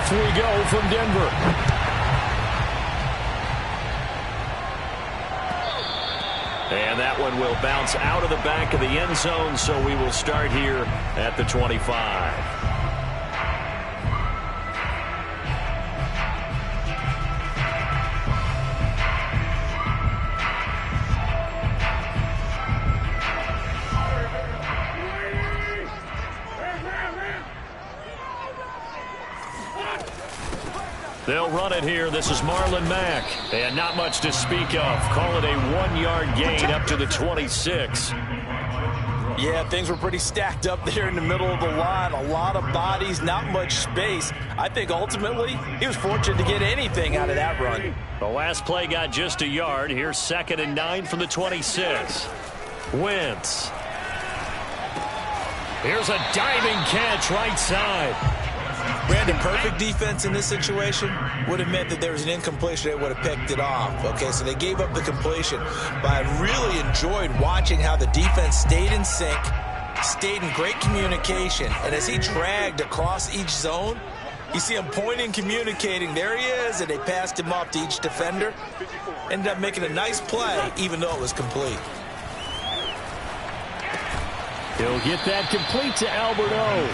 Off we go from Denver. And that one will bounce out of the back of the end zone, so we will start here at the 25. They'll run it here. This is Marlon Mack. And not much to speak of. Call it a 1-yard gain up to the 26. Yeah, things were pretty stacked up there in the middle of the line. A lot of bodies, not much space. I think ultimately he was fortunate to get anything out of that run. The last play got just a yard. Here's 2nd and 9 from the 26. Wentz. Here's a diving catch right side. Brandon, perfect defense in this situation would have meant that there was an incompletion. They would have picked it off. Okay, so they gave up the completion. But I really enjoyed watching how the defense stayed in sync, stayed in great communication. And as he dragged across each zone, you see him pointing, communicating. There he is, and they passed him off to each defender. Ended up making a nice play, even though it was complete. He'll get that complete to Alberto.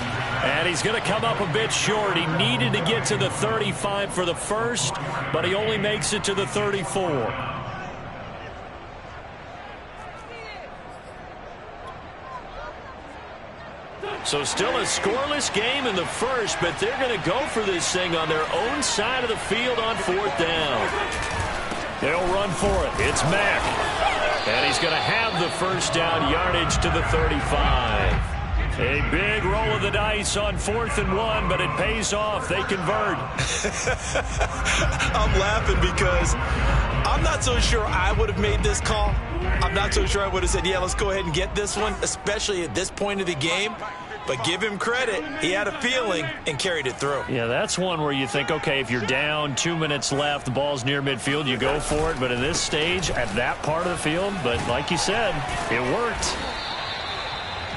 And he's going to come up a bit short. He needed to get to the 35 for the first, but he only makes it to the 34. So still a scoreless game in the first, but they're going to go for this thing on their own side of the field on 4th down. They'll run for it. It's Mack. And he's going to have the first down, yardage to the 35. A big roll of the dice on 4th and 1, but it pays off. They convert. I'm laughing because I'm not so sure I would have made this call. I'm not so sure I would have said, yeah, let's go ahead and get this one, especially at this point of the game. But give him credit. He had a feeling and carried it through. Yeah, that's one where you think, okay, if you're down, 2 minutes left, the ball's near midfield, you go for it. But in this stage, at that part of the field, but like you said, it worked.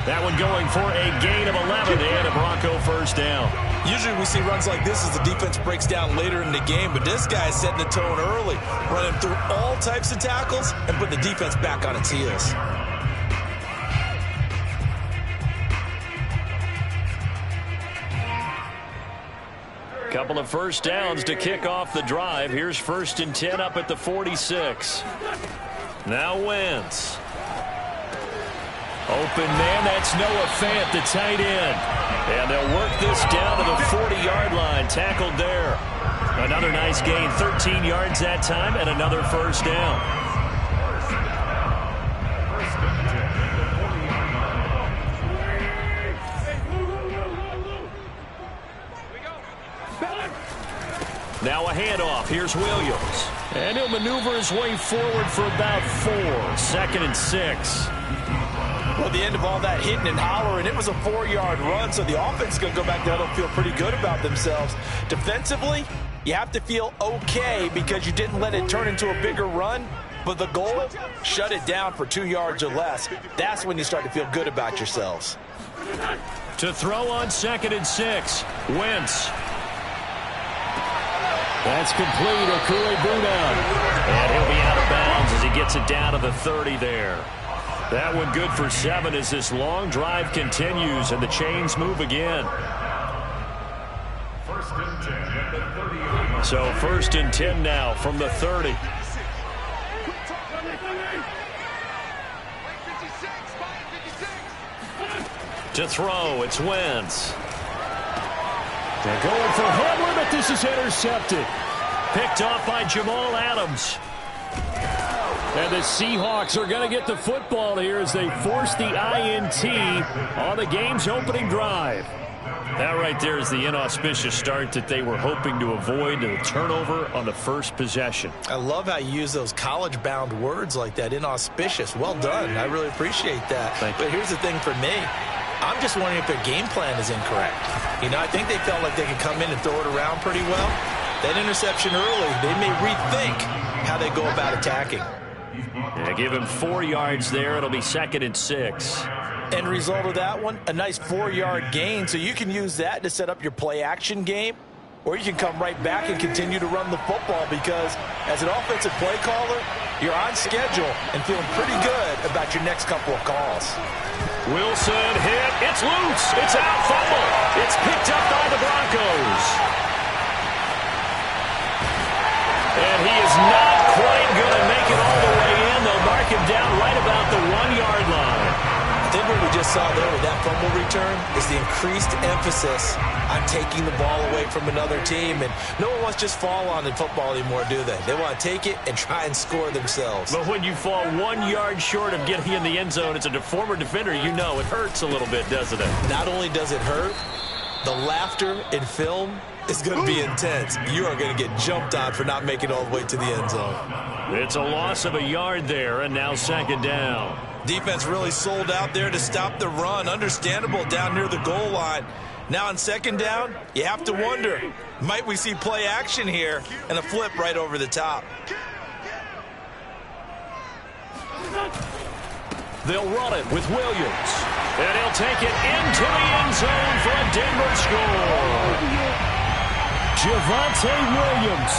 That one going for a gain of 11 and a Bronco first down. Usually we see runs like this as the defense breaks down later in the game, but this guy is setting the tone early, running through all types of tackles and put the defense back on its heels. Couple of first downs to kick off the drive. Here's 1st and 10 up at the 46. Now Wentz. Open man, that's Noah Fant, the tight end. And they'll work this down to the 40-yard line. Tackled there. Another nice gain, 13 yards that time, and another first down. Now a handoff. Here's Williams. And he'll maneuver his way forward for about 4. 2nd and 6. Well, the end of all that hitting and hollering, it was a 4-yard run, so the offense is going to go back there and feel pretty good about themselves. Defensively, you have to feel okay because you didn't let it turn into a bigger run, but the goal, shut it down for 2 yards or less. That's when you start to feel good about yourselves. To throw on 2nd and 6, Wentz. That's complete. Okue-Buna. And he'll be out of bounds as he gets it down to the 30 there. That one good for 7 as this long drive continues and the chains move again. So 1st and 10 now from the 30. To throw, it's Wentz. They're going for Hamler, but this is intercepted. Picked off by Jamal Adams. And the Seahawks are going to get the football here as they force the INT on the game's opening drive. That right there is the inauspicious start that they were hoping to avoid, the turnover on the first possession. I love how you use those college-bound words like that, inauspicious. Well done. I really appreciate that. But here's the thing for me. I'm just wondering if their game plan is incorrect. You know, I think they felt like they could come in and throw it around pretty well. That interception early, they may rethink how they go about attacking. Yeah, give him 4 yards there. It'll be 2nd and 6. End result of that one, a nice 4-yard gain. So you can use that to set up your play-action game or you can come right back and continue to run the football, because as an offensive play caller, you're on schedule and feeling pretty good about your next couple of calls. Wilson hit. It's loose. It's out. Fumble. It's picked up by the Broncos. And he is not quite going to make it all the way in. They'll mark him down right about the 1-yard line. I think what we just saw there with that fumble return is the increased emphasis on taking the ball away from another team. And no one wants to just fall on in football anymore, do they? They want to take it and try and score themselves. But when you fall 1 yard short of getting in the end zone as a former defender, you know it hurts a little bit, doesn't it? Not only does it hurt, the laughter in film is going to be intense. You are going to get jumped on for not making it all the way to the end zone. It's a loss of a yard there, and now second down. Defense really sold out there to stop the run. Understandable down near the goal line. Now on second down, you have to wonder, might we see play action here and a flip right over the top? They'll run it with Williams. And he'll take it into the end zone for a Denver score. Javonte Williams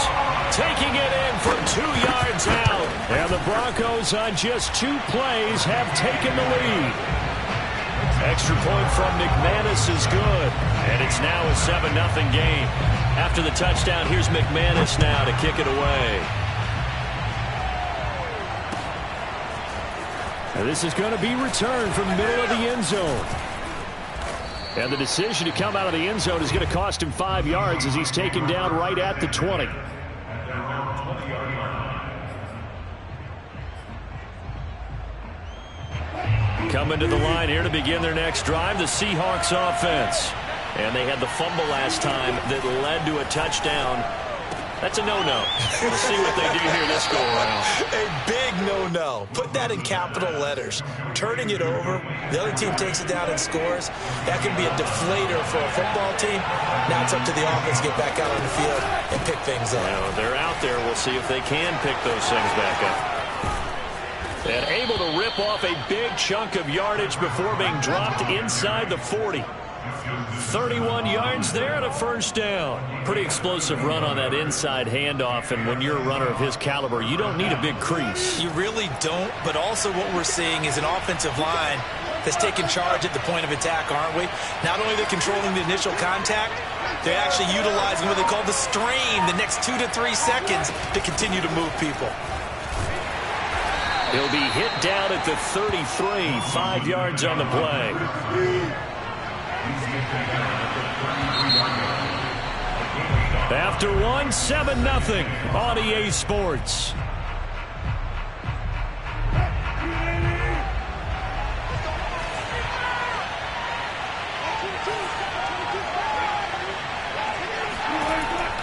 taking it in from 2 yards out. And the Broncos on just 2 plays have taken the lead. Extra point from McManus is good. And it's now a 7-0 game. After the touchdown, here's McManus now to kick it away. And this is going to be returned from the middle of the end zone. And the decision to come out of the end zone is going to cost him 5 yards as he's taken down right at the 20. Coming to the line here to begin their next drive, the Seahawks offense. And they had the fumble last time that led to a touchdown. That's a no-no. We'll see what they do here this go-around. A big no-no. Put that in capital letters. Turning it over, the other team takes it down and scores. That can be a deflator for a football team. Now it's up to the offense to get back out on the field and pick things up. Now, they're out there. We'll see if they can pick those things back up. And able to rip off a big chunk of yardage before being dropped inside the 40. 31 yards there and a first down. Pretty explosive run on that inside handoff, and when you're a runner of his caliber, you don't need a big crease. You really don't, but also what we're seeing is an offensive line that's taking charge at the point of attack, aren't we? Not only are they controlling the initial contact, they're actually utilizing what they call the strain, the next 2 to 3 seconds to continue to move people. He'll be hit down at the 33, 5 yards on the play. After 1, 7-0 on EA Sports.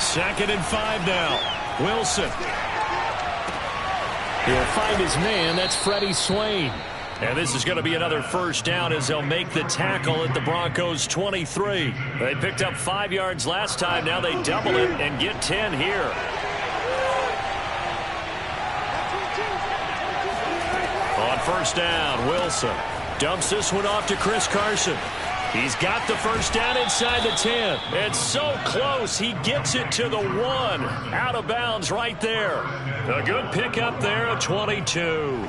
Second and 5 now. Wilson. He'll find his man. That's Freddie Swain. And this is going to be another first down as they'll make the tackle at the Broncos' 23. They picked up 5 yards last time. Now they double it and get 10 here. On first down, Wilson dumps this one off to Chris Carson. He's got the first down inside the 10. It's so close. He gets it to the 1. Out of bounds right there. A good pickup there at 22.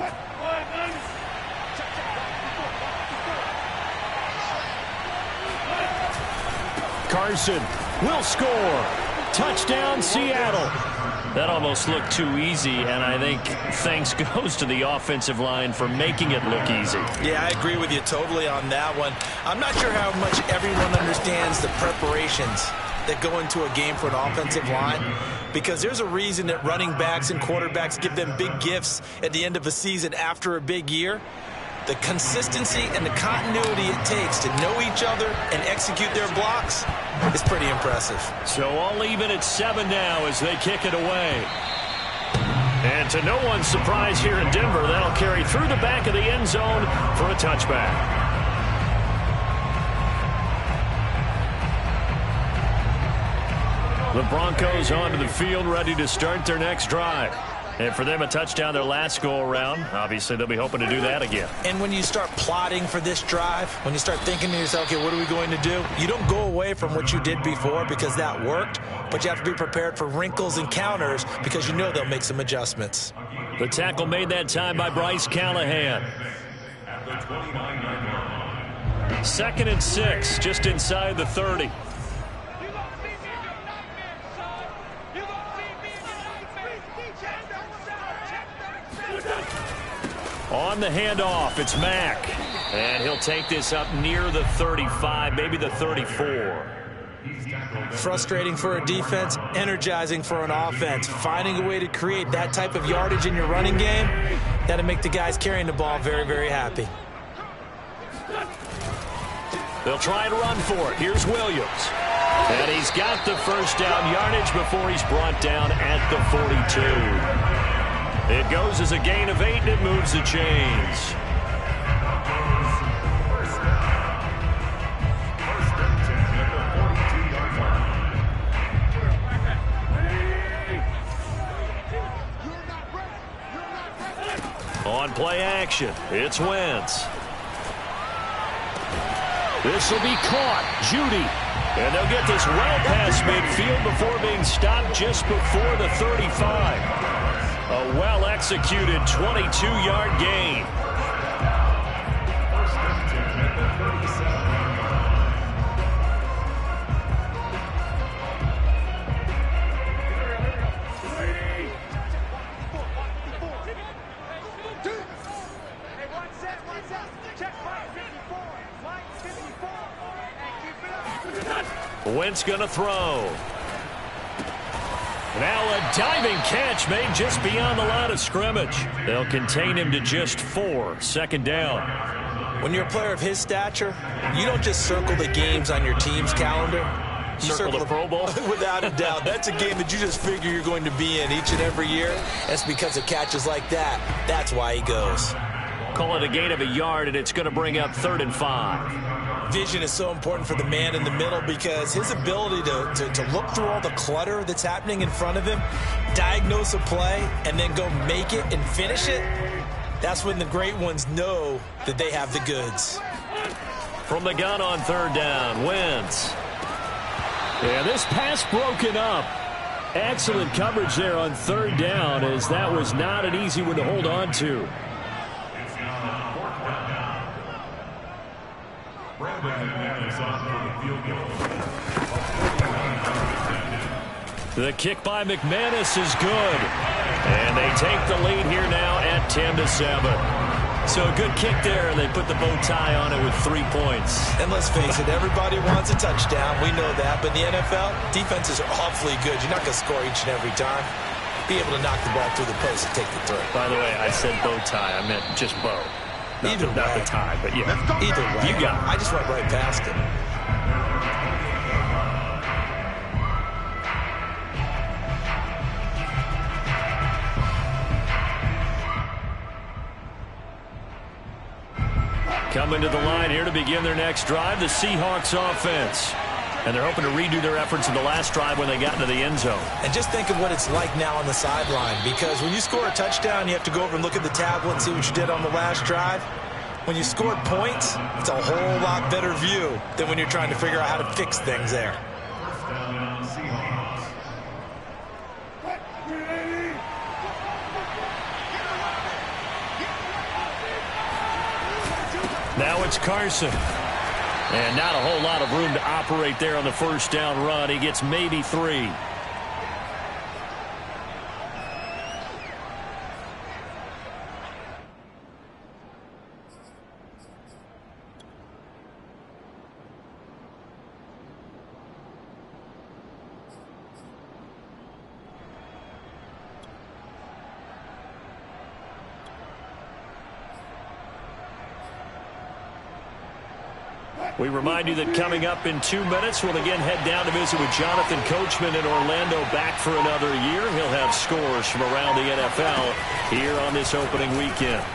Carson will score. Touchdown, Seattle. That almost looked too easy, and I think thanks goes to the offensive line for making it look easy. Yeah, I agree with you totally on that one. I'm not sure how much everyone understands the preparations that go into a game for an offensive line, because there's a reason that running backs and quarterbacks give them big gifts at the end of a season after a big year. The consistency and the continuity it takes to know each other and execute their blocks is pretty impressive. So I'll leave it at 7 now as they kick it away. And to no one's surprise here in Denver, that'll carry through the back of the end zone for a touchback. The Broncos onto the field ready to start their next drive. And for them, a touchdown their last go-around. Obviously, they'll be hoping to do that again. And when you start plotting for this drive, when you start thinking to yourself, okay, what are we going to do? You don't go away from what you did before because that worked, but you have to be prepared for wrinkles and counters because you know they'll make some adjustments. The tackle made that time by Bryce Callahan. 2nd and 6, just inside the 30. On the handoff, it's Mack. And he'll take this up near the 35, maybe the 34. Frustrating for a defense, energizing for an offense. Finding a way to create that type of yardage in your running game, that'll make the guys carrying the ball very, very happy. They'll try and run for it. Here's Williams. And he's got the first down yardage before he's brought down at the 42. It goes as a gain of 8, and it moves the chains. On play action, it's Wentz. This will be caught. Judy. And they'll get this well past midfield before being stopped just before the 35. A well-executed 22-yard gain. Wentz gonna throw. Now a diving catch made just beyond the line of scrimmage. They'll contain him to just 4. 2nd down. When you're a player of his stature, you don't just circle the games on your team's calendar. You circle the Pro Bowl? Without a doubt. That's a game that you just figure you're going to be in each and every year. That's because of catches like that. That's why he goes. Call it a gain of a yard, and it's going to bring up 3rd and 5. Vision is so important for the man in the middle because his ability to look through all the clutter that's happening in front of him, diagnose a play, and then go make it and finish it, that's when the great ones know that they have the goods. From the gun on 3rd down, Wentz. And this pass broken up. Excellent coverage there on 3rd down, as that was not an easy one to hold on to. The kick by McManus is good. And they take the lead here now at 10-7. So a good kick there, and they put the bow tie on it with 3 points. And let's face it, everybody wants a touchdown. We know that. But in the NFL, defenses are awfully good. You're not going to score each and every time. Be able to knock the ball through the post and take the throw. By the way, I said bow tie. I meant just bow. Not the tie, but yeah. Either way. You got it. I just went right past it. Coming to the line here to begin their next drive, the Seahawks offense. And they're hoping to redo their efforts in the last drive when they got into the end zone. And just think of what it's like now on the sideline, because when you score a touchdown, you have to go over and look at the tablet and see what you did on the last drive. When you scored points, it's a whole lot better view than when you're trying to figure out how to fix things there. Now it's Carson. And not a whole lot of room to operate there on the first down run. He gets maybe 3. We remind you that coming up in 2 minutes, we'll again head down to visit with Jonathan Coachman in Orlando, back for another year. He'll have scores from around the NFL here on this opening weekend.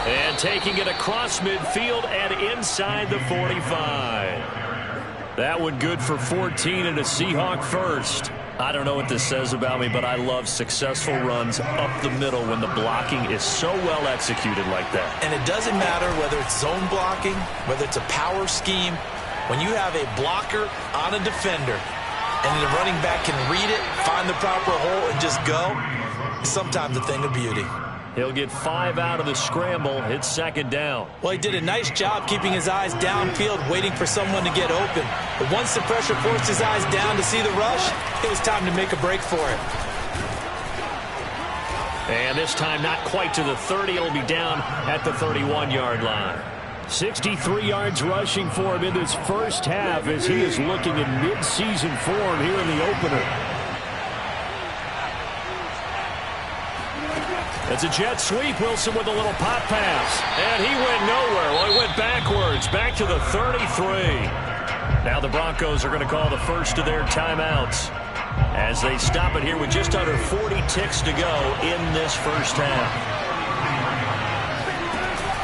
And taking it across midfield and inside the 45. That one good for 14 and a Seahawk first. I don't know what this says about me, but I love successful runs up the middle when the blocking is so well executed like that. And it doesn't matter whether it's zone blocking, whether it's a power scheme. When you have a blocker on a defender and the running back can read it, find the proper hole, and just go, it's sometimes a thing of beauty. He'll get 5 out of the scramble. It's second down. Well, he did a nice job keeping his eyes downfield, waiting for someone to get open. But once the pressure forced his eyes down to see the rush, it was time to make a break for it. And this time not quite to the 30. It'll be down at the 31-yard line. 63 yards rushing for him in this first half as he is looking in mid-season form here in the opener. It's a jet sweep. Wilson with a little pop pass. And he went nowhere. Well, he went backwards, back to the 33. Now the Broncos are going to call the first of their timeouts as they stop it here with just under 40 ticks to go in this first half.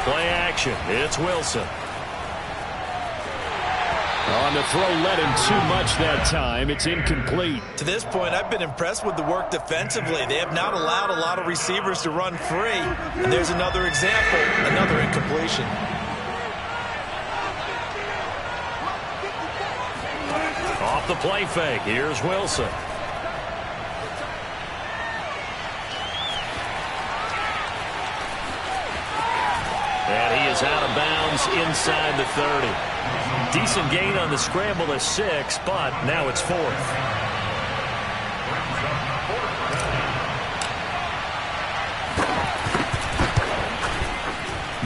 Play action. It's Wilson. On the throw, led him too much that time. It's incomplete. To this point, I've been impressed with the work defensively. They have not allowed a lot of receivers to run free. And there's another example, another incompletion. Off the play fake. Here's Wilson. And he is out of bounds inside the 30. Decent gain on the scramble to 6, but now it's 4th.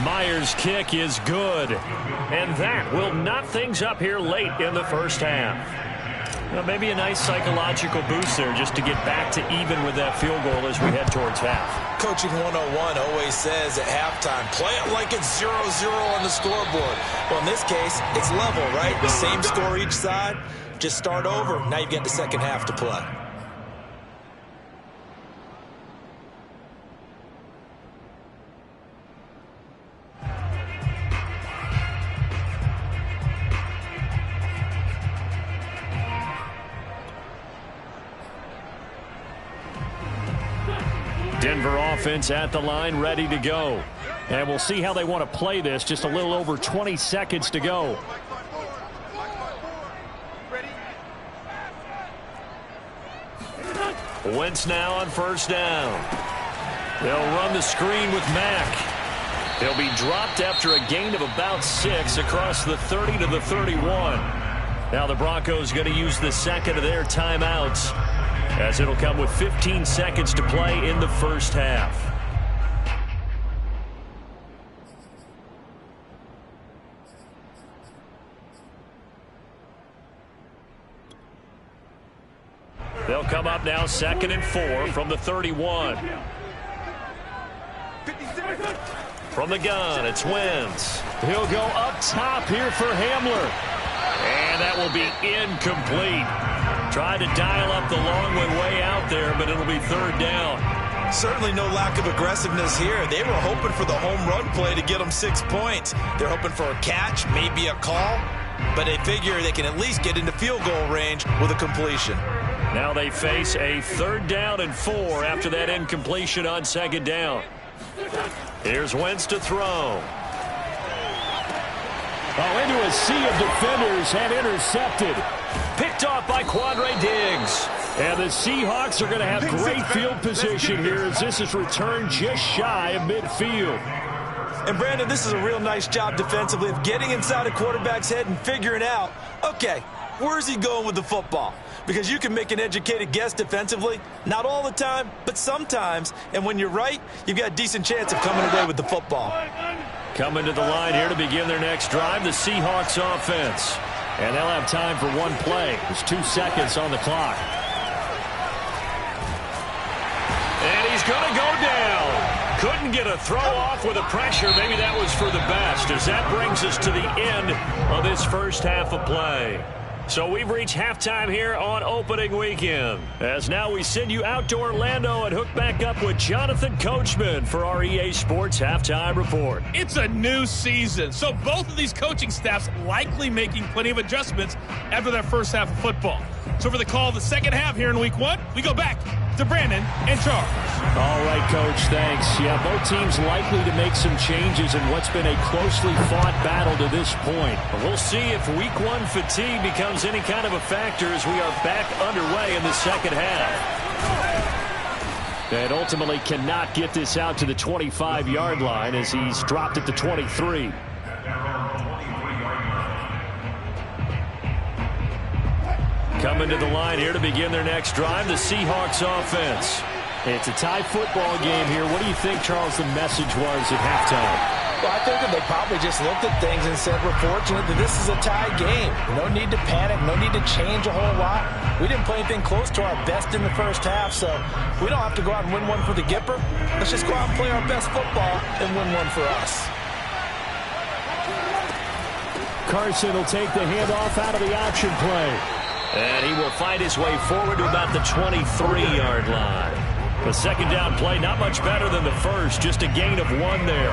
Myers' kick is good. And that will knot things up here late in the first half. Well, maybe a nice psychological boost there just to get back to even with that field goal as we head towards half. Coaching 101 always says at halftime, play it like it's 0-0 on the scoreboard. Well, in this case, it's level, right? The same score each side. Just start over. Now you've got the second half to play. Denver offense at the line, ready to go. And we'll see how they want to play this. Just a little over 20 seconds to go. Wentz now on first down. They'll run the screen with Mack. He'll be dropped after a gain of about 6 across the 30 to the 31. Now the Broncos going to use the second of their timeouts, as it'll come with 15 seconds to play in the first half. They'll come up now 2nd and 4 from the 31. From the gun, it's Wentz. He'll go up top here for Hamler. And that will be incomplete. Tried to dial up the long one way out there, but it'll be 3rd down. Certainly no lack of aggressiveness here. They were hoping for the home run play to get them 6 points. They're hoping for a catch, maybe a call, but they figure they can at least get into field goal range with a completion. Now they face a 3rd down and 4 after that incompletion on 2nd down. Here's Wentz to throw. Oh, into a sea of defenders and intercepted. Picked off by Quandre Diggs. And the Seahawks are going to have great field position here as this is returned just shy of midfield. And, Brandon, this is a real nice job defensively of getting inside a quarterback's head and figuring out, okay, where's he going with the football? Because you can make an educated guess defensively, not all the time, but sometimes. And when you're right, you've got a decent chance of coming away with the football. Coming to the line here to begin their next drive, the Seahawks offense. And they'll have time for one play. There's 2 seconds on the clock. And he's going to go down. Couldn't get a throw off with the pressure. Maybe that was for the best, as that brings us to the end of this first half of play. So we've reached halftime here on opening weekend, as now we send you out to Orlando and hook back up with Jonathan Coachman for our EA Sports Halftime Report. It's a new season, so both of these coaching staffs likely making plenty of adjustments after their first half of football. So for the call of the second half here in week 1, we go back to Brandon and Charles. All right, Coach, thanks. Yeah, both teams likely to make some changes in what's been a closely fought battle to this point. But we'll see if week 1 fatigue becomes any kind of a factor as we are back underway in the second half. And ultimately cannot get this out to the 25-yard line as he's dropped at the 23. Coming to the line here to begin their next drive, the Seahawks offense. It's a tie football game here. What do you think, Charles, the message was at halftime? Well, I think that they probably just looked at things and said, we're fortunate that this is a tie game. No need to panic, no need to change a whole lot. We didn't play anything close to our best in the first half, so we don't have to go out and win one for the Gipper. Let's just go out and play our best football and win one for us. Carson will take the handoff out of the option play. And he will fight his way forward to about the 23-yard line. The second down play, not much better than the first, just a gain of 1 there.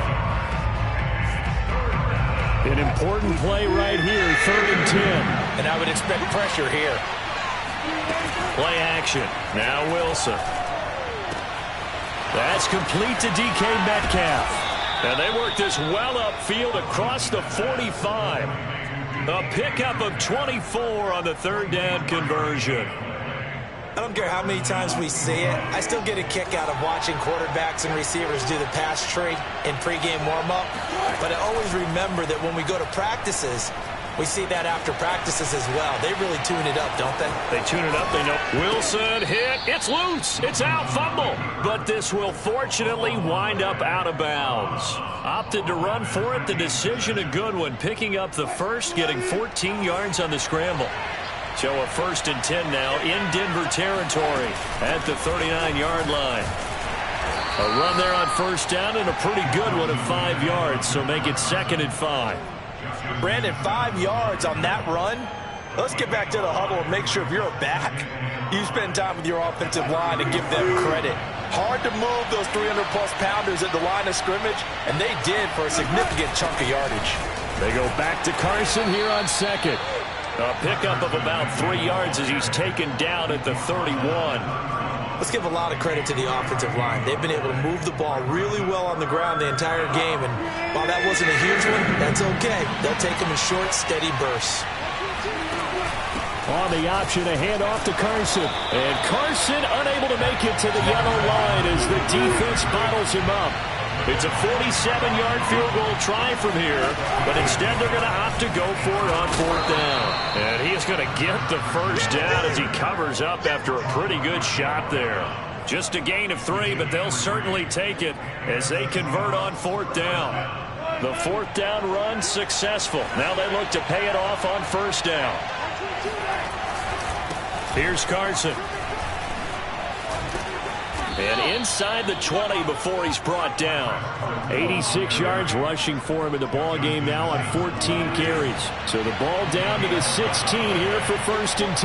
An important play right here, 3rd and 10. And I would expect pressure here. Play action. Now Wilson. That's complete to DK Metcalf. And they work this well upfield across the 45. A pickup of 24 on the 3rd down conversion. I don't care how many times we see it. I still get a kick out of watching quarterbacks and receivers do the pass tree in pregame warm-up. But I always remember that when we go to practices, we see that after practices as well. They really tune it up, don't they? They tune it up. They know. Wilson hit. It's loose. It's out. Fumble. But this will fortunately wind up out of bounds. Opted to run for it. The decision a good one. Picking up the first, getting 14 yards on the scramble. So a 1st and 10 now in Denver territory at the 39-yard line. A run there on 1st down and a pretty good one of 5 yards. So make it 2nd and 5. Brandon, 5 yards on that run. Let's get back to the huddle and make sure if you're a back, you spend time with your offensive line and give them credit. Hard to move those 300-plus pounders at the line of scrimmage, and they did for a significant chunk of yardage. They go back to Carson here on 2nd. A pickup of about 3 yards as he's taken down at the 31. Let's give a lot of credit to the offensive line. They've been able to move the ball really well on the ground the entire game, and while that wasn't a huge one, that's okay. They'll take them in short, steady bursts. On the option, a handoff to Carson. And Carson unable to make it to the yellow line as the defense bottles him up. It's a 47-yard field goal try from here, but instead they're going to opt to go for it on 4th down. And he is going to get the first down as he covers up after a pretty good shot there. Just a gain of 3, but they'll certainly take it as they convert on 4th down. The 4th down run successful. Now they look to pay it off on 1st down. Here's Carson. And inside the 20 before he's brought down. 86 yards rushing for him in the ball game now on 14 carries. So the ball down to the 16 here for 1st and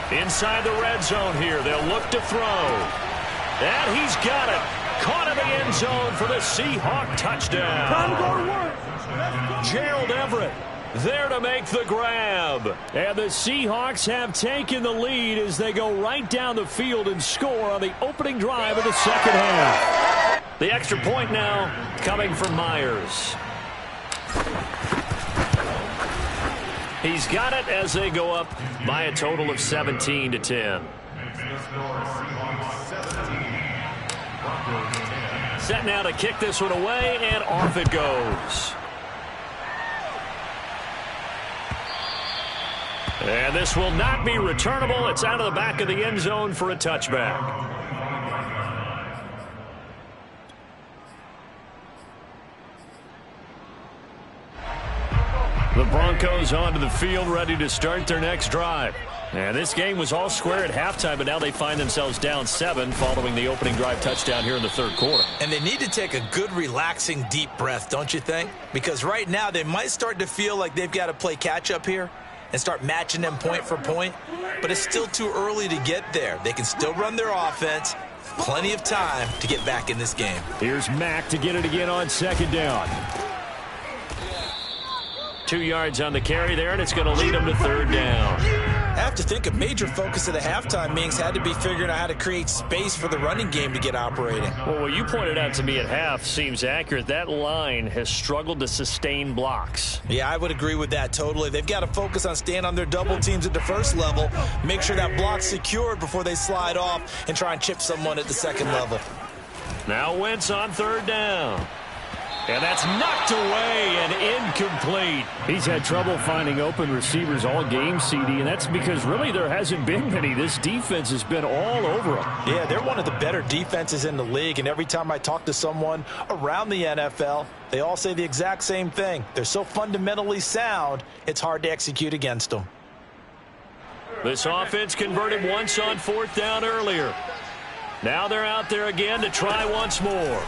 10. Inside the red zone here. They'll look to throw. And he's got it. Caught in the end zone for the Seahawk touchdown. Time to go to work. Gerald Everett there to make the grab. And the Seahawks have taken the lead as they go right down the field and score on the opening drive of the second half. The extra point now coming from Myers. He's got it as they go up by a total of 17-10. Set now to kick this one away, and off it goes. And this will not be returnable. It's out of the back of the end zone for a touchback. The Broncos onto the field, ready to start their next drive. And this game was all square at halftime, but now they find themselves down 7 following the opening drive touchdown here in the 3rd quarter. And they need to take a good, relaxing, deep breath, don't you think? Because right now they might start to feel like they've got to play catch-up here and start matching them point for point. But it's still too early to get there. They can still run their offense, Plenty of time to get back in this game. Here's Mack to get it again on second down. 2 yards on the carry there, and it's going to lead them to third down. I have to think a major focus of the halftime meetings had to be figuring out how to create space for the running game to get operating. Well, what you pointed out to me at half seems accurate. That line has struggled to sustain blocks. Yeah, I would agree with that totally. They've got to focus on staying on their double teams at the first level, make sure that block's secured before they slide off and try and chip someone at the second level. Now Wentz on third down. And that's knocked away and incomplete. He's had trouble finding open receivers all game, CD, and that's because really there hasn't been many. This defense has been all over them. Yeah, they're one of the better defenses in the league, and every time I talk to someone around the NFL, they all say the exact same thing. They're so fundamentally sound, it's hard to execute against them. This offense converted once on fourth down earlier. Now they're out there again to try once more.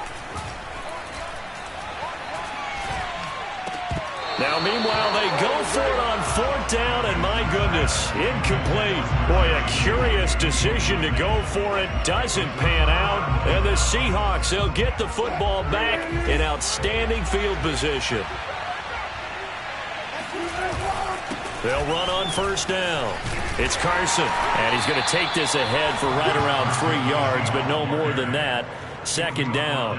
Now, meanwhile, they go for it on fourth down, and my goodness, incomplete. Boy, a curious decision to go for it. Doesn't pan out. And the Seahawks, they'll get the football back in outstanding field position. They'll run on first down. It's Carson, and he's going to take this ahead for right around 3 yards, but no more than that. Second down.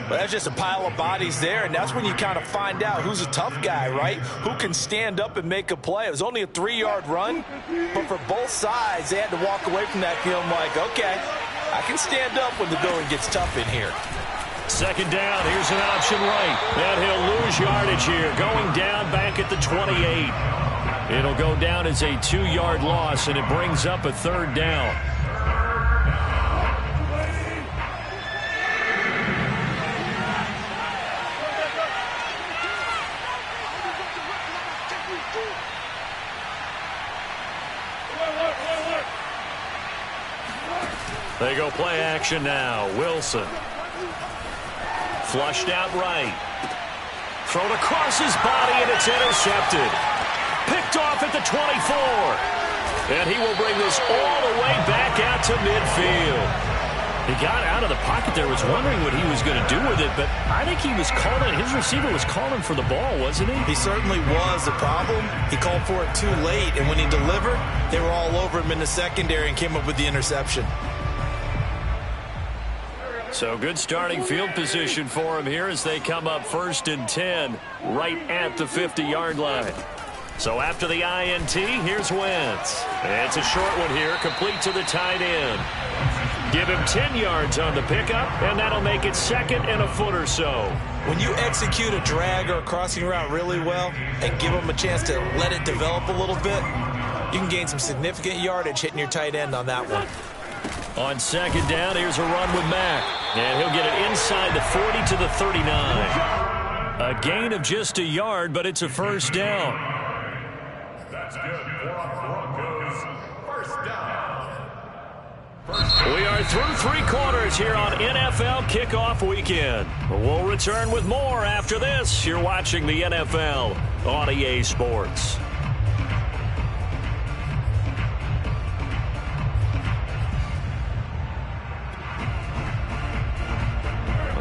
Well, that's just a pile of bodies there, and that's when you kind of find out who's a tough guy, right? Who can stand up and make a play. It was only a 3-yard run, but for both sides, they had to walk away from that feeling like, okay, I can stand up when the going gets tough in here. Second down, here's an option right. And he'll lose yardage here, going down back at the 28. It'll go down as a 2-yard loss, and it brings up a third down. They go play action now. Wilson. Flushed out right. Thrown across his body, and it's intercepted. Picked off at the 24. And he will bring this all the way back out to midfield. He got out of the pocket there, was wondering what he was going to do with it, but I think he was calling, his receiver was calling for the ball, wasn't he? He certainly was. The problem, he called for it too late, and when he delivered, they were all over him in the secondary and came up with the interception. So good starting field position for him here as they come up 1st and 10 right at the 50-yard line. So after the INT, here's Wentz. It's a short one here, complete to the tight end. Give him 10 yards on the pickup, and that'll make it 2nd and a foot or so. When you execute a drag or a crossing route really well and give him a chance to let it develop a little bit, you can gain some significant yardage hitting your tight end on that one. On second down, here's a run with Mack. And he'll get it inside the 40 to the 39. A gain of just a yard, but it's a first down. That's good for Broncos. First down. We are through 3 quarters here on NFL Kickoff Weekend. We'll return with more after this. You're watching the NFL on EA Sports.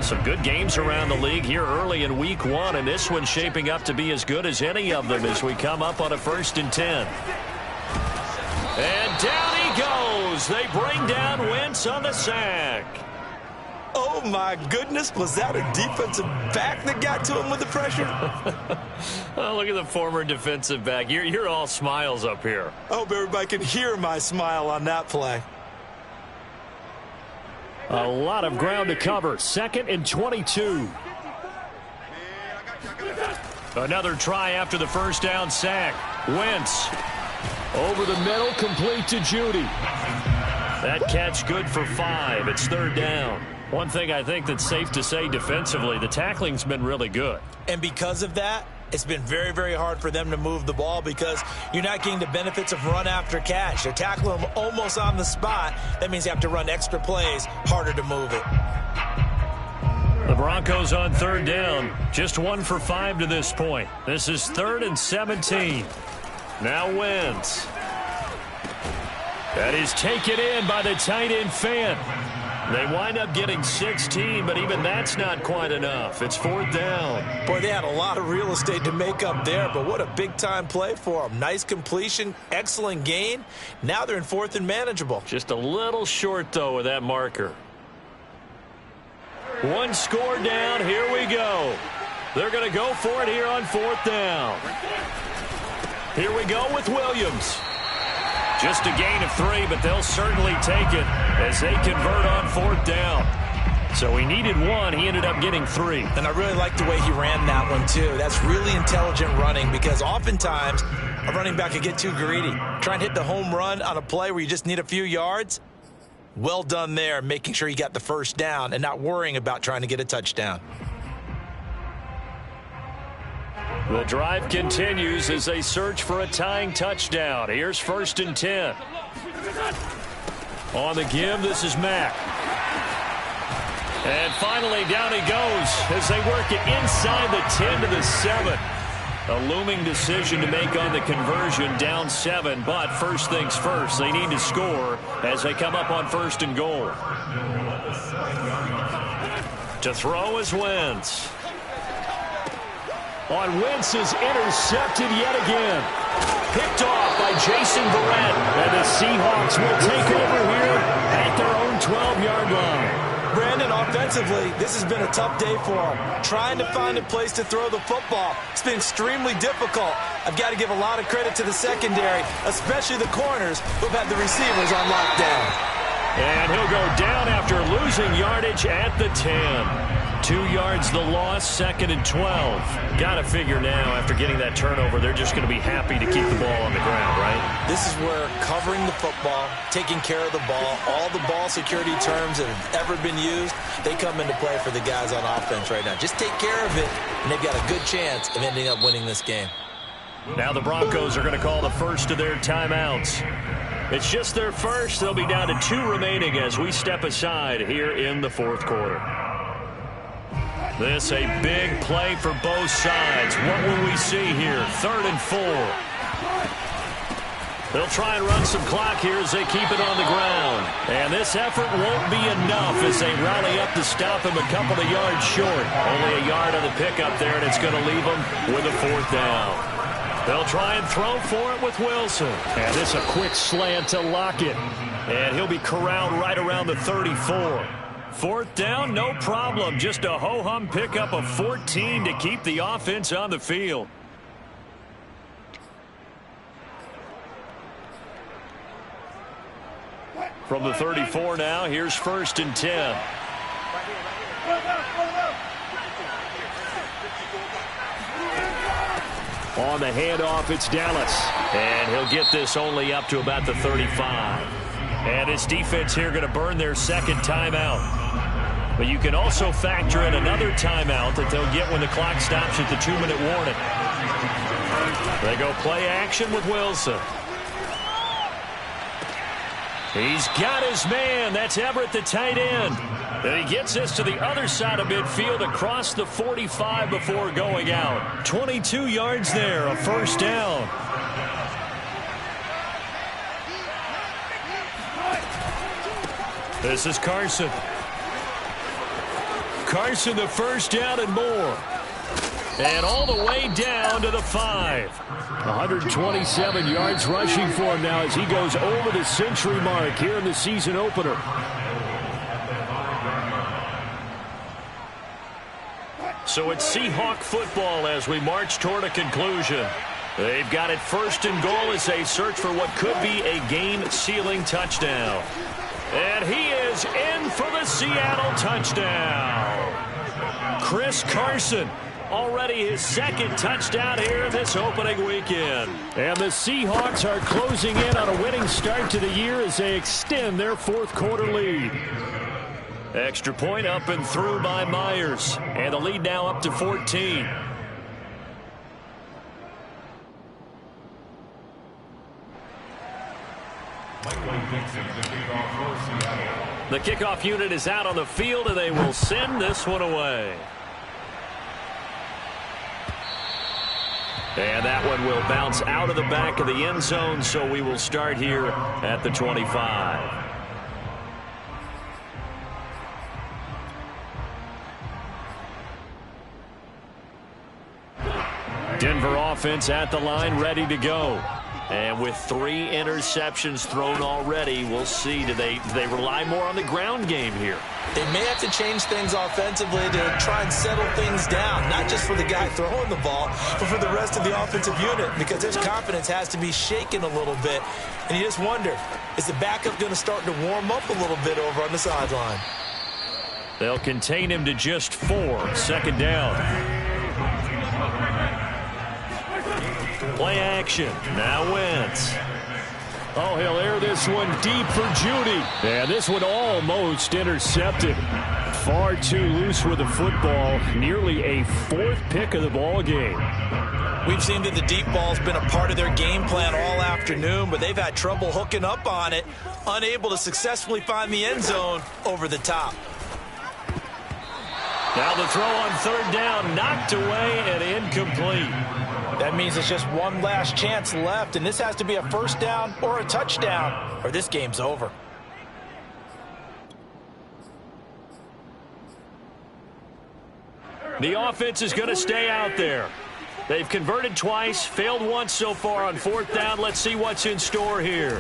Some good games around the league here early in week 1, and this one's shaping up to be as good as any of them as we come up on a 1st and 10. And down he goes. They bring down Wentz on the sack. Oh, my goodness. Was that a defensive back that got to him with the pressure? Oh, look at the former defensive back. You're all smiles up here. I hope everybody can hear my smile on that play. A lot of ground to cover. 2nd and 22. Another try after the first down sack. Wentz over the middle, complete to Judy. That catch good for 5. It's 3rd down. One thing I think that's safe to say defensively, the tackling's been really good. And because of that, it's been very, very hard for them to move the ball because you're not getting the benefits of run after catch. They're tackling them almost on the spot. That means you have to run extra plays, harder to move it. The Broncos on 3rd down, just 1 for 5 to this point. This is 3rd and 17. Now Wentz. That is taken in by the tight end Fant. They wind up getting 16, but even that's not quite enough. It's 4th down. Boy, they had a lot of real estate to make up there, but what a big-time play for them. Nice completion, excellent gain. Now they're in 4th and manageable. Just a little short, though, with that marker. One score down. Here we go. They're going to go for it here on 4th down. Here we go with Williams. Just a gain of 3, but they'll certainly take it as they convert on 4th down. So he needed 1. He ended up getting 3. And I really like the way he ran that one, too. That's really intelligent running because oftentimes a running back could get too greedy. Try and hit the home run on a play where you just need a few yards. Well done there, making sure he got the 1st down and not worrying about trying to get a touchdown. The drive continues as they search for a tying touchdown. Here's 1st and 10. On the give, this is Mack. And finally, down he goes as they work it inside the 10 to the 7. A looming decision to make on the conversion, down 7. But first things first, they need to score as they come up on 1st and goal. To throw is Wentz. On Wentz is intercepted yet again. Picked off by Jason Verrett. And the Seahawks will take over here at their own 12-yard line. Brandon, offensively, this has been a tough day for them. Trying to find a place to throw the football. It's been extremely difficult. I've got to give a lot of credit to the secondary, especially the corners who've had the receivers on lockdown. And he'll go down after losing yardage at the 10. 2 yards the loss, 2nd and 12. Got to figure now, after getting that turnover, they're just going to be happy to keep the ball on the ground, right? This is where covering the football, taking care of the ball, all the ball security terms that have ever been used, they come into play for the guys on offense right now. Just take care of it, and they've got a good chance of ending up winning this game. Now the Broncos are going to call the first of their timeouts. It's just their first. They'll be down to 2 remaining as we step aside here in the 4th quarter. This a big play for both sides. What will we see here? 3rd and 4. They'll try and run some clock here as they keep it on the ground. And this effort won't be enough as they rally up to stop him a couple of yards short. Only a yard on the pickup there, and it's going to leave them with a 4th down. They'll try and throw for it with Wilson. And this a quick slant to Lockett. And he'll be corralled right around the 34. 4th down, no problem. Just a ho-hum pickup of 14 to keep the offense on the field. From the 34 now, here's 1st and 10. On the handoff, it's Dallas. And he'll get this only up to about the 35. And his defense here going to burn their 2nd timeout. But you can also factor in another timeout that they'll get when the clock stops at the 2-minute warning. They go play action with Wilson. He's got his man. That's Everett, the tight end. And he gets this to the other side of midfield across the 45 before going out. 22 yards there, a 1st down. This is Carson. Carson, the 1st down and more. And all the way down to the 5. 127 yards rushing for him now as he goes over the century mark here in the season opener. So it's Seahawk football as we march toward a conclusion. They've got it 1st and goal as they search for what could be a game-sealing touchdown. And he is in for the Seattle touchdown. Chris Carson, already his 2nd touchdown here this opening weekend. And the Seahawks are closing in on a winning start to the year as they extend their 4th quarter lead. Extra point up and through by Myers. And the lead now up to 14. The kickoff unit is out on the field, and they will send this one away. And that one will bounce out of the back of the end zone, so we will start here at the 25. Denver offense at the line, ready to go. And with 3 interceptions thrown already, we'll see. Do they rely more on the ground game here? They may have to change things offensively to try and settle things down, not just for the guy throwing the ball, but for the rest of the offensive unit, because his confidence has to be shaken a little bit. And you just wonder, is the backup going to start to warm up a little bit over on the sideline? They'll contain him to just 4. Second down. Play action. Now Wentz. Oh, he'll air this one deep for Judy. And this one almost intercepted. Far too loose with the football. Nearly a 4th pick of the ball game. We've seen that the deep ball's been a part of their game plan all afternoon, but they've had trouble hooking up on it, unable to successfully find the end zone over the top. Now the throw on 3rd down, knocked away and incomplete. That means it's just one last chance left, and this has to be a 1st down or a touchdown, or this game's over. The offense is going to stay out there. They've converted twice, failed once so far on 4th down. Let's see what's in store here.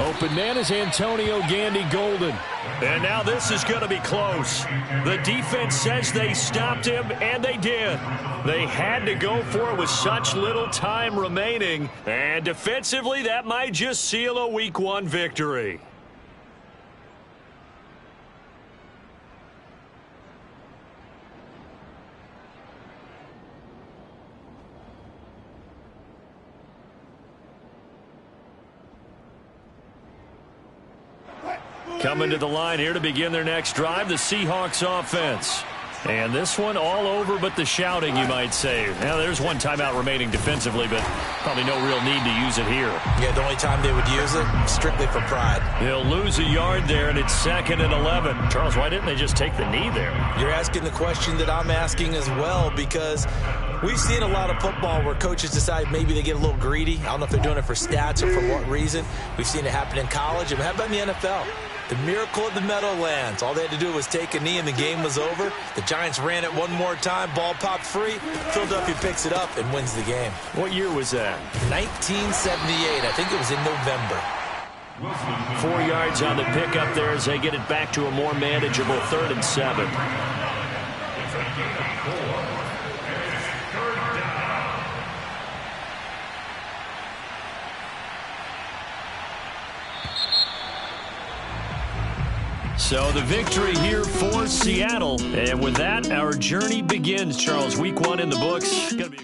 Open man is Antonio Gandy Golden. And now this is going to be close. The defense says they stopped him, and they did. They had to go for it with such little time remaining. And defensively, that might just seal a Week 1 victory. Coming to the line here to begin their next drive, the Seahawks offense. And this one all over but the shouting, you might say. Now, there's one timeout remaining defensively, but probably no real need to use it here. Yeah, the only time they would use it, strictly for pride. They'll lose a yard there, and it's 2nd and 11. Charles, why didn't they just take the knee there? You're asking the question that I'm asking as well, because we've seen a lot of football where coaches decide maybe they get a little greedy. I don't know if they're doing it for stats or for what reason. We've seen it happen in college, and how about in the NFL? The miracle of the Meadowlands. All they had to do was take a knee and the game was over. The Giants ran it one more time. Ball popped free. Philadelphia picks it up and wins the game. What year was that? 1978. I think it was in November. 4 yards on the pickup there as they get it back to a more manageable 3rd and 7. So the victory here for Seattle. And with that, our journey begins, Charles. Week 1 in the books. Gonna be